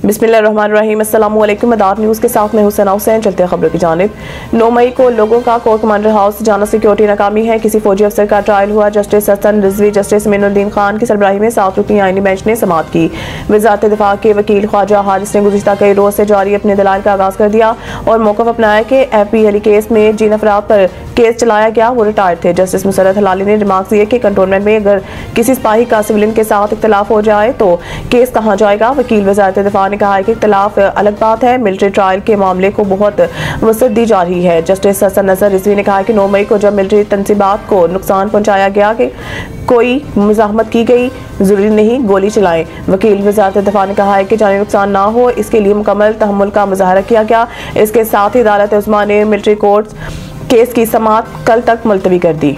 बिस्मिल्लाहिर्रहमानिर्रहीम। अस्सलाम वालेकुम। मदार न्यूज़ के साथ मैं हुसैन हुसैन। चलते हैं खबरों की जानिब। 9 मई को लोगों का कोर कमांडर हाउस जाना सिक्योरिटी नाकामी है। किसी फौजी अफसर का ट्रायल हुआ। जस्टिस हसन रिजवी जस्टिस मीनुद्दीन खान की सरबराही में 7 रुकनी आईनी बेंच ने समाअत की। वज़ारत दिफा के वकील ख्वाजा हारिस ने गुज़िश्ता कई रोज़ से जारी अपने दलाइल का आगाज़ कर दिया और मौक़िफ़ अपनाया कि FPL केस में जिन अफराद पर केस चलाया गया वो रिटायर्ड थे। जस्टिस मुसर्रत हलाली ने रिमार्क दिए कि कंटोनमेंट में अगर किसी सिपाही का सिविलियन के साथ इख्तलाफ हो जाए तो केस कहाँ जाएगा। वकील वज़ारत दिफा ने कहा है कि इख्तलाफ अलग बात है, मिलिट्री ट्रायल के मामले को बहुत वसअत दी जा रही है। जस्टिस हसन नज़र रिजवी ने कहा कि 9 मई को जब मिलिट्री तनसीबात को नुकसान पहुँचाया गया कि कोई मुज़ाहमत की गई, जरूरी नहीं गोली चलाएं। वकील वज़ारत दिफा ने कहा है कि जानी नुकसान ना हो इसके लिए मुकम्मल तहम्मुल का मुजाहरा किया गया। इसके साथ ही अदालत उस्मा ने मिलिट्री कोर्ट केस की समाअत कल तक मुलतवी कर दी।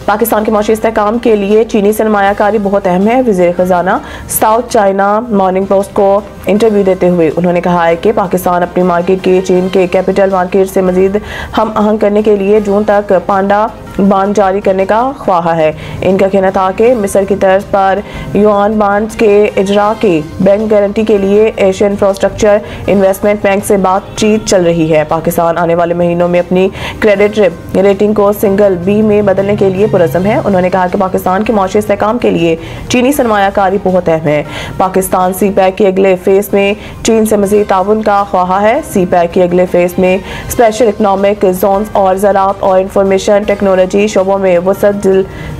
पाकिस्तान के मौशी इस्तेहकाम के लिए चीनी सरमायाकारी बहुत अहम है। वज़ीर ख़ज़ाना साउथ चाइना मॉर्निंग पोस्ट को इंटरव्यू देते हुए उन्होंने कहा है कि पाकिस्तान अपनी मार्केट के चीन के कैपिटल मार्केट से मजीद हम आहंग करने के लिए जून तक पांडा बांड जारी करने का ख्वाहा है। इनका कहना था कि मिस्र की तर्ज पर युआन बांड्स के इजरा की बैंक गारंटी के लिए एशियन इंफ्रास्ट्रक्चर इन्वेस्टमेंट बैंक से बातचीत चल रही है। पाकिस्तान आने वाले महीनों में अपनी क्रेडिट रेटिंग को सिंगल B में बदलने के लिए पुरज़म है। उन्होंने कहा कि पाकिस्तान के मौशी इस्तेहकाम के लिए चीनी सरमायाकारी बहुत अहम है। पाकिस्तान CPEC के अगले फेज में चीन से मज़ीद ताउन का ख्वाहा है। CPEC के अगले फेज में स्पेशल इकनॉमिक जोन्स और ज़राअत और इंफॉर्मेशन टेक्नोलॉजी शोबों में वसअत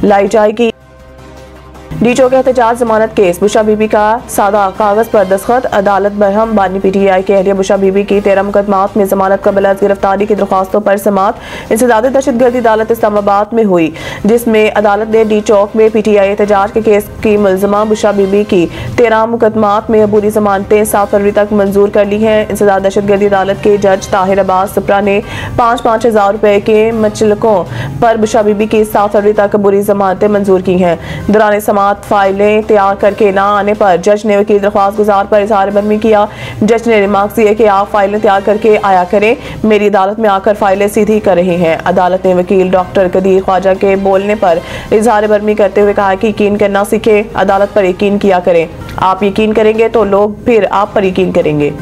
लाई जाएगी। डीचो के एहतजाज जमानत केस बुशा बीबी का सादा कागज पर दस्तखत। अदालत बरहम बानी PTI के अहलिया बुशा बीबी की 13 मुकदमात में जमानत कबल अज़ गिरफ्तारी की दरख्वास्तों पर समाअत इंसदाद दहशतगर्दी अदालत इस्लामाबाद में हुई, जिसमें अदालत ने डी चौक में PTI एहतजाज के केस की मुलजमा बुशा बीबी की 13 मुकदमात में अबूरी जमानतें 7 फरवरी तक मंजूर कर ली हैं। इंसदाद दहशतगर्दी अदालत के जज ताहिर अब्बास सुप्रा ने 5-5 हज़ार रुपए के मचलकों पर बुशा बीबी की 7 फरवरी तक अबूरी जमानतें मंजूर की हैं। दौरान समाअत फाइलें तैयार करके ना आने पर जज ने वकील दरख्वास्त गुजार पर इजहार बरमी किया। जज ने रिमार्क दिए कि आप फाइलें तैयार करके आया करें, मेरी अदालत में आकर फाइलें सीधी कर रहे हैं। अदालत ने वकील डॉक्टर कदीर ख्वाजा के बोलने पर इजहार बरमी करते हुए कहा कि यकीन करना सीखें, अदालत पर यकीन किया करें। आप यकीन करेंगे तो लोग फिर आप पर यकीन करेंगे।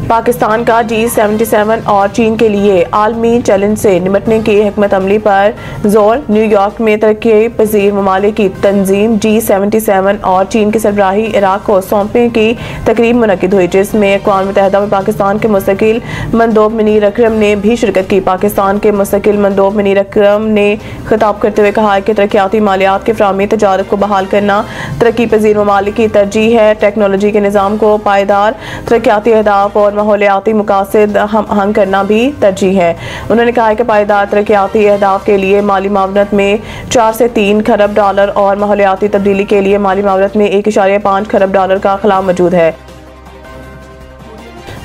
पाकिस्तान का G77 और चीन के लिए आलमी चैलेंज से निपटने की हिकमत अमली पर जोर। न्यूयॉर्क में तरक्की पजीर ममालिक की तंजीम G77 और चीन की सरबराही इराक को सौंपने की तकरीब मुनक्किद हुई, जिसमें अक़वाम मुत्तहिदा में पाकिस्तान के मुस्तकिल मंदोब मुनीर अकरम ने भी शिरकत की। पाकिस्तान के मुस्तकिल मंदोब मुनीर अकरम ने खिताब करते हुए कहा कि तरक्याती मालियात के फ्राहमी तजारत को बहाल करना तरक्की पजीर ममालिक की तरजीह है। टेक्नोलॉजी के निज़ाम को पायदार तरक्याती अहदाफ और माहौलियाती मकासद हम आहंग करना भी तरजीह है। उन्होंने कहा कि पायदार तरक्याती अहदाफ के लिए माली मावनत में 4 से 3 खरब डॉलर और माहौलियाती तब्दीली के लिए माली मावनत में 1.5 खरब डॉलर का खला मौजूद है।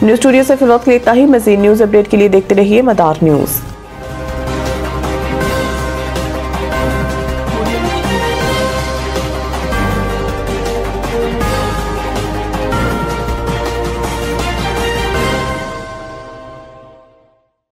न्यूज़ स्टूडियो से फिलहाल के लिए इतना ही। मज़ीद न्यूज़ अपडेट के लिए देखते रहिए मदार न्यूज़।